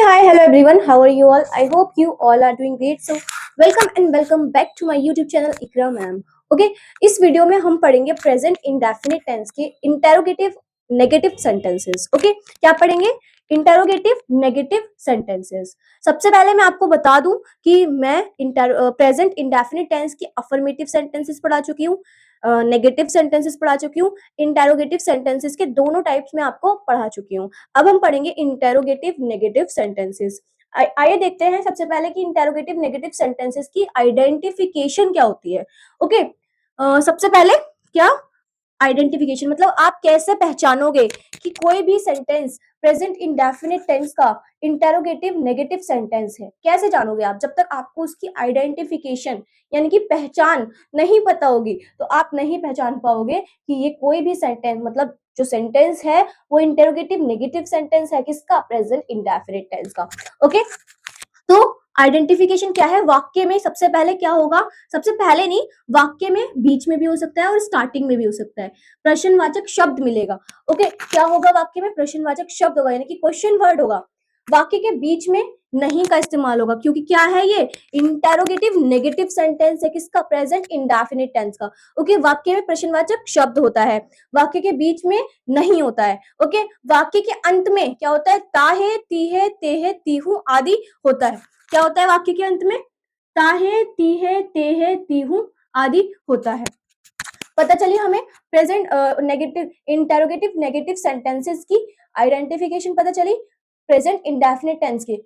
hi, hello everyone. How are you all? I hope you all are doing great. So, welcome back to my YouTube channel Ikra Ma'am. Okay, इस video में हम पढ़ेंगे present indefinite tense के interrogative negative sentences. Okay, क्या पढ़ेंगे? Interrogative negative sentences. सबसे पहले मैं आपको बता दूं कि मैं प्रेजेंट इंडेफिनिट टेंस की अफर्मेटिव सेंटेंसेस पढ़ा चुकी हूँ, नेगेटिव सेंटेंसेस पढ़ा चुकी हूँ, इंटेरोगेटिव सेंटेंसेस के दोनों टाइप्स में आपको पढ़ा चुकी हूँ. अब हम पढ़ेंगे इंटेरोगेटिव नेगेटिव सेंटेंसेस. आइए देखते हैं सबसे पहले कि इंटेरोगेटिव नेगेटिव सेंटेंसेस की आइडेंटिफिकेशन क्या होती है. ओके, सबसे पहले क्या आइडेंटिफिकेशन मतलब आप कैसे पहचानोगे कि कोई भी सेंटेंस प्रेजेंट इंडेफिनिट टेंस का इंटेरोगेटिव नेगेटिव सेंटेंस है. कैसे जानोगे आप? जब तक आपको उसकी आइडेंटिफिकेशन यानी कि पहचान नहीं पता होगी तो आप नहीं पहचान पाओगे कि ये कोई भी सेंटेंस मतलब जो सेंटेंस है वो इंटेरोगेटिव नेगेटिव सेंटेंस है किसका? प्रेजेंट इंडेफिनिट टेंस का. ओके, तो आइडेंटिफिकेशन क्या है? वाक्य में सबसे पहले क्या होगा? सबसे पहले नहीं, वाक्य में बीच में भी हो सकता है और स्टार्टिंग में भी हो सकता है. प्रश्नवाचक शब्द मिलेगा. ओके, क्या होगा? वाक्य में प्रश्नवाचक शब्द होगा यानी कि क्वेश्चन वर्ड होगा. वाक्य के बीच में नहीं का इस्तेमाल होगा क्योंकि क्या है? ये इंटेरोगेटिव नेगेटिव सेंटेंस है किसका? प्रेजेंट इंडेफिनिट टेंस का. ओके, वाक्य में प्रश्नवाचक शब्द होता है, वाक्य के बीच में नहीं होता है. ओके, वाक्य के अंत में क्या होता है? ताहे, तीहे, तेहे, तीहू आदि होता है. क्या होता है वाक्य के अंत में? ताहे, तीहे, तेहे, तीहू आदि होता है. पता चली हमें present negative interrogative negative sentences की आइडेंटिफिकेशन पता चली. प्रेजेंट इंडेफिनिट टेंस की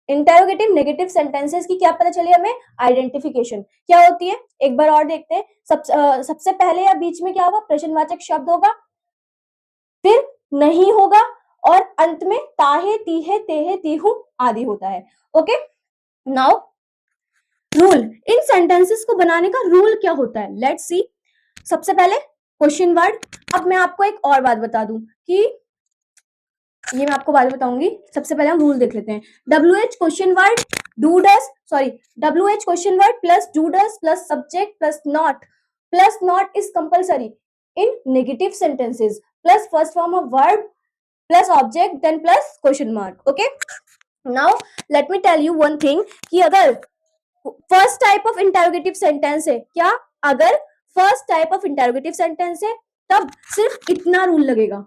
इंटेरोगेटिव नेगेटिव सेंटेंसेस की क्या पता चली हमें? आइडेंटिफिकेशन. क्या होती है एक बार और देखते हैं. सबसे पहले या बीच में क्या होगा? प्रश्नवाचक शब्द होगा, फिर नहीं होगा और अंत में ताहे, तीहे, तेहे, तीहू आदि होता है. Okay, now rule. इन सेंटेंसेस को बनाने का रूल क्या होता है? Let's see. सबसे पहले क्वेश्चन वर्ड. अब मैं आपको एक और बात बता दूं कि ये मैं आपको बात बताऊंगी. सबसे पहले हम रूल देख लेते हैं. WH question word do does WH question word plus do does plus subject plus not is compulsory in negative sentences plus first form of verb plus object then plus question mark. Okay, now let me tell you one thing कि अगर first type of interrogative sentence है क्या? अगर first type of interrogative sentence है तब सिर्फ इतना rule लगेगा.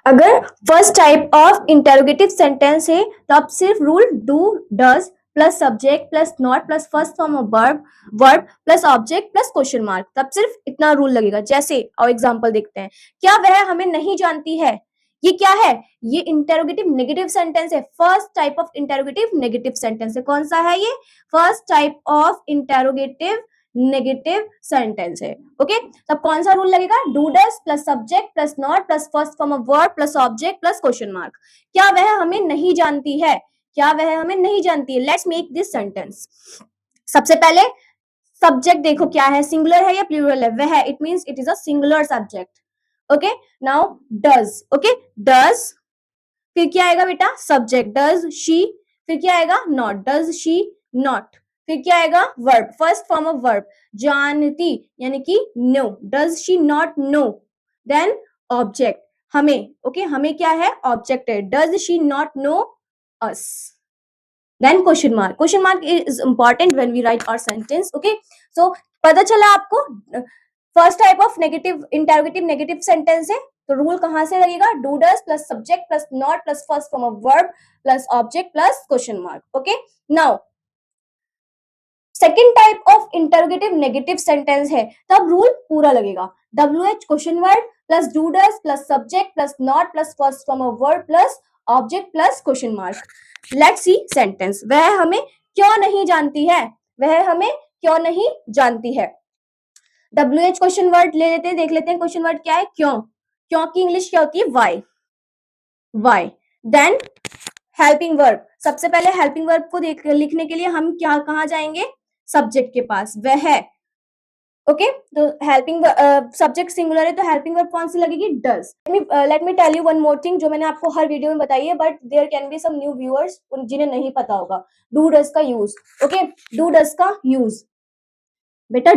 अगर first type of interrogative sentence है तब सिर्फ rule do does plus subject plus not plus first form of verb plus object plus question mark, तब सिर्फ इतना रूल लगेगा. जैसे और एग्जांपल देखते हैं. क्या वह हमें नहीं जानती है? ये क्या है? ये इंटेरोगेटिव नेगेटिव सेंटेंस है. First type of interrogative negative sentence है. कौन सा है ये? First type of interrogative negative sentence है. ओके, तब कौन सा रूल लगेगा? Do does plus subject plus not plus first form of verb plus object plus question mark. क्या वह हमें नहीं जानती है? क्या वह हमें नहीं जानती है? Let's make this sentence. सबसे पहले सब्जेक्ट देखो क्या है, सिंगुलर है या प्लूरल है? वह, it means it is a singular subject. Okay, now does. Okay, does, फिर क्या आएगा बेटा? सब्जेक्ट डज शी, फिर क्या आएगा? नॉट डज शी नॉट, फिर क्या आएगा? Verb, first form of verb जानती यानी कि know, does she not know. Then object हमें. ओके, हमें क्या है? ऑब्जेक्ट है. Does she not know us. Then question mark is important when we write our sentence. Okay, so पता चला आपको first type of negative interrogative negative sentence है तो रूल कहां से लगेगा? Do does plus subject plus not plus first form of verb plus object plus question mark. Okay, now second type of interrogative negative sentence है तब rule पूरा लगेगा. WH question word plus do does plus subject plus not plus first form of verb plus object plus question mark. Let's see sentence. वह हमें क्यों नहीं जानती है? वह हमें क्यों नहीं जानती है? WH क्वेश्चन वर्ड ले लेते हैं, देख लेते हैं क्वेश्चन वर्ड क्या है. क्यों. क्यों की इंग्लिश क्या होती है? वाई. Then helping verb. सबसे पहले हेल्पिंग वर्ब को लिखने के लिए हम क्या कहां जाएंगे? सब्जेक्ट के पास. वह है. ओके, तो हेल्पिंग सब्जेक्ट सिंगुलर है तो हेल्पिंग वर्ब कौन सी लगेगी? Does. Let me tell you one more thing जो मैंने आपको हर वीडियो में बताई है but there can be some new viewers जिन्हें नहीं पता होगा. डू डज का यूज. ओके, डू डज का यूज बेटा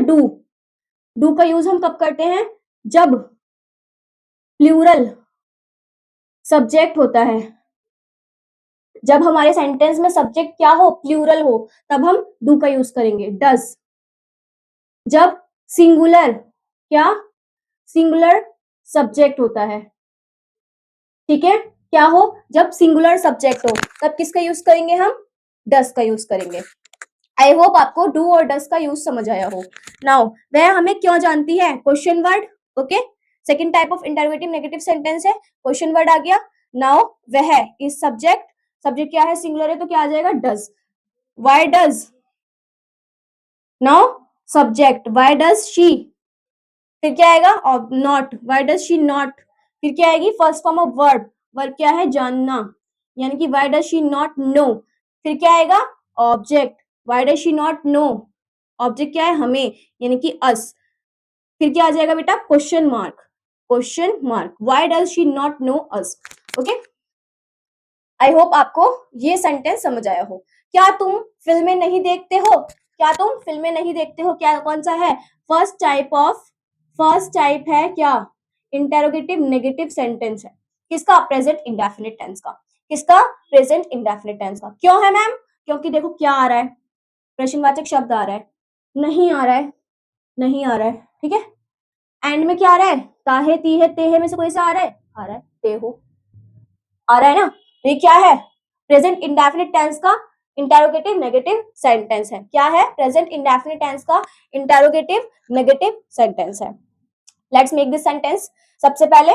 डू का यूज हम कब करते हैं? जब प्लूरल सब्जेक्ट होता है, जब हमारे सेंटेंस में सब्जेक्ट क्या हो, प्लूरल हो, तब हम डू का यूज करेंगे, डज। जब सिंगुलर, क्या, सिंगुलर सब्जेक्ट होता है, ठीक है, क्या हो, जब सिंगुलर सब्जेक्ट हो, तब किसका यूज करेंगे हम, डस का यूज करेंगे। आई होप आपको डू और डस का यूज समझ आया हो। नाउ वह हमें क्यों जानती है, question word, okay. Second type of interrogative negative sentence है, क्वेश्चन वर्ड आ गया। नाउ वह इज सब्जेक्ट, सब्जेक्ट क्या है, सिंगुलर है, तो क्या आ जाएगा, does. Why does, now subject, why does she, फिर क्या आएगा, not, why does she not, फिर क्या आएगी, first form of verb, verb क्या है, जानना, यानी कि why does she not no, फिर क्या आएगा, object, why does she not no, object क्या है, हमें, यानी कि अस, फिर क्या आ जाएगा बेटा, question mark, question mark, why does she not know us, okay. I hope आपको ये सेंटेंस समझ आया हो। क्या तुम फिल्में नहीं देखते हो, क्या तुम फिल्में नहीं देखते हो, क्या कौन सा है, फर्स्ट टाइप है क्या, इंटेरोगेटिव नेगेटिव सेंटेंस है, किसका, प्रेजेंट इंडेफिनिट टेंस का, किसका, प्रेजेंट इंडेफिनिट टेंस का। क्यों है मैम, क्योंकि देखो क्या आ रहा है, प्रश्नवाचक शब्द आ रहा है, नहीं आ रहा है, नहीं आ रहा है, ठीक है, एंड में क्या आ रहा है, ताहे तीहे तेहे में से कोई सा आ रहा है तेहो, आ रहा है ना, तो ये क्या है, प्रेजेंट इंडेफिनिट टेंस का इंटेरोगेटिव नेगेटिव सेंटेंस है, क्या है, प्रेजेंट इंडेफिनिट टेंस का इंटेरोगेटिव नेगेटिव सेंटेंस है। Let's make this sentence. सबसे पहले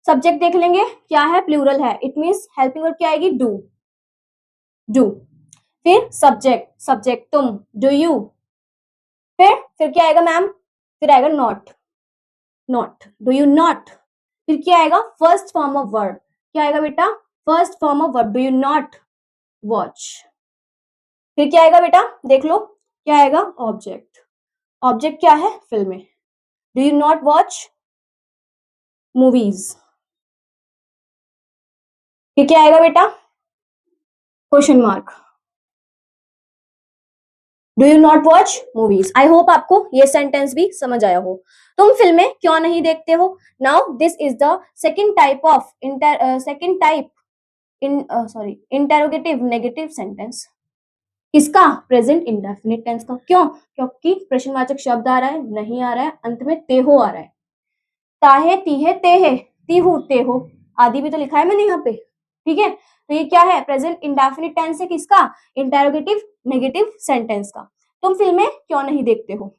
सब्जेक्ट देख लेंगे, क्या है, प्लूरल है, इट मींस हेल्पिंग वर्ब क्या आएगी, डू, डू। फिर सब्जेक्ट, सब्जेक्ट तुम, डू यू, फिर क्या आएगा मैम, फिर आएगा not, not, do you not, फिर क्या आएगा, फर्स्ट फॉर्म ऑफ वर्ब, क्या आएगा बेटा, first form of verb, do you not watch, फिर क्या आएगा बेटा, देख लो, क्या आएगा, ऑब्जेक्ट, ऑब्जेक्ट क्या है, फिल्में, do you not watch movies, फिर क्या आएगा बेटा, question mark, do you not watch movies. I hope आपको ये सेंटेंस भी समझ आया हो। तुम फिल्में क्यों नहीं देखते हो, now this is the second type of interrogative negative sentence, किसका, प्रेजेंट इंडेफिनिट टेंस का। क्यों, क्योंकि प्रश्नवाचक शब्द आ रहा है, नहीं आ रहा है, अंत में तेहो आ रहा है, ताहे तीहे तेहे, तीहू तेहो, आदि भी तो लिखा है मैंने यहाँ पे, ठीक है, तो ये क्या है, प्रेजेंट इंडेफिनिट टेंस है, किसका, इंटेरोगेटिव नेगेटिव सेंटेंस का। तुम फिल्में क्यों नहीं देखते हो,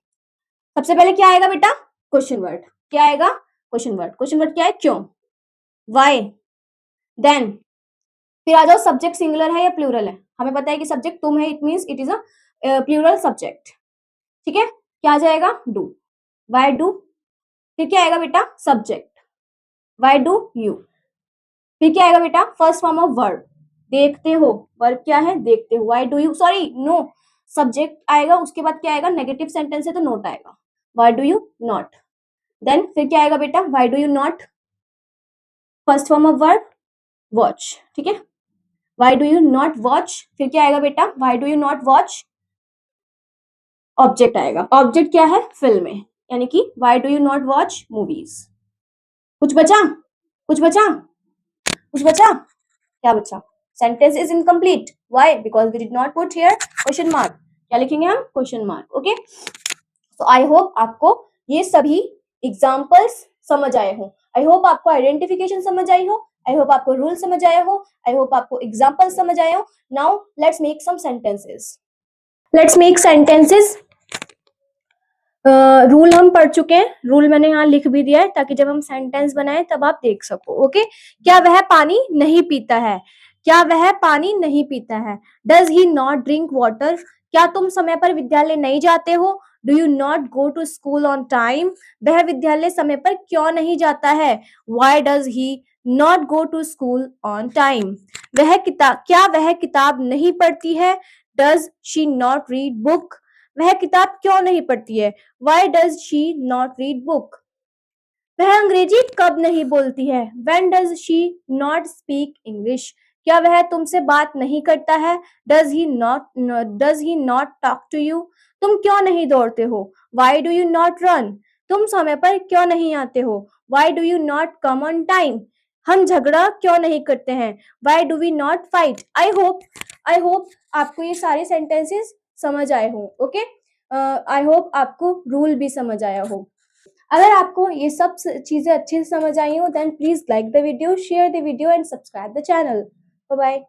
सबसे पहले क्या आएगा बेटा, क्वेश्चन वर्ड, क्या आएगा, क्वेश्चन वर्ड, क्वेश्चन वर्ड क्या है, क्यों, वाई, देन, फिर आ जाओ, सब्जेक्ट सिंगुलर है या प्लूरल है, हमें पता है कि सब्जेक्ट तुम है, it means it is a plural subject, ठीक है, क्या आ जाएगा, डू, वाई डू, फिर क्या आएगा बेटा, सब्जेक्ट, वाई डू यू, फिर क्या आएगा बेटा, फर्स्ट फॉर्म ऑफ वर्ब, देखते हो, वर्ब क्या है, देखते हो, why do you, sorry no, subject आएगा, उसके बाद क्या आएगा, नेगेटिव सेंटेंस है तो नोट आएगा, why do you not, then फिर क्या आएगा बेटा, why do you not, first form of verb, watch, ठीक है, why do you not watch, फिर क्या आएगा बेटा, why do you not watch, object आएगा, ऑब्जेक्ट क्या है, फिल्में, यानी कि why do you not watch movies. कुछ बचा, कुछ बचा, कुछ बचा, क्या बचा, sentence is incomplete, why, because we did not put here question mark, क्या लिखेंगे हम, क्वेश्चन मार्क, ओके। तो आई होप आपको ये सभी एग्जाम्पल्स समझ आए हो, आई होप आपको आइडेंटिफिकेशन समझ आई हो, आई होप आपको रूल समझ आया हो, आई होप आपको एग्जाम्पल समझ आए हो। Now let's make some sentences, let's make sentences. Rule हम पढ़ चुके हैं, रूल मैंने यहाँ लिख भी दिया है ताकि जब हम सेंटेंस बनाए तब आप देख सको, ओके। क्या वह पानी नहीं पीता है, क्या वह पानी नहीं पीता है, does he not drink water, क्या तुम समय पर विद्यालय नहीं जाते हो, do you not go to school on time, वह विद्यालय समय पर क्यों नहीं जाता है, why does he not go to school on time, वह किताब, क्या वह किताब नहीं पढ़ती है, does she not read book, वह किताब क्यों नहीं पढ़ती है, Why does she not read book? वह अंग्रेजी कब नहीं बोलती है, When does she not speak English? क्या वह तुमसे बात नहीं करता है, Does he not talk to you? तुम क्यों नहीं दौड़ते हो, Why do you not run? तुम समय पर क्यों नहीं आते हो, Why do you not come on time? हम झगड़ा क्यों नहीं करते हैं, why do we not fight. I hope आपको ये सारे सेंटेंसेस समझ आए हो। ओके, आई होप आपको रूल भी समझ आया हो। अगर आपको ये सब चीजें अच्छे से समझ आई हो, then please like the video, share the video and subscribe the channel. Bye bye.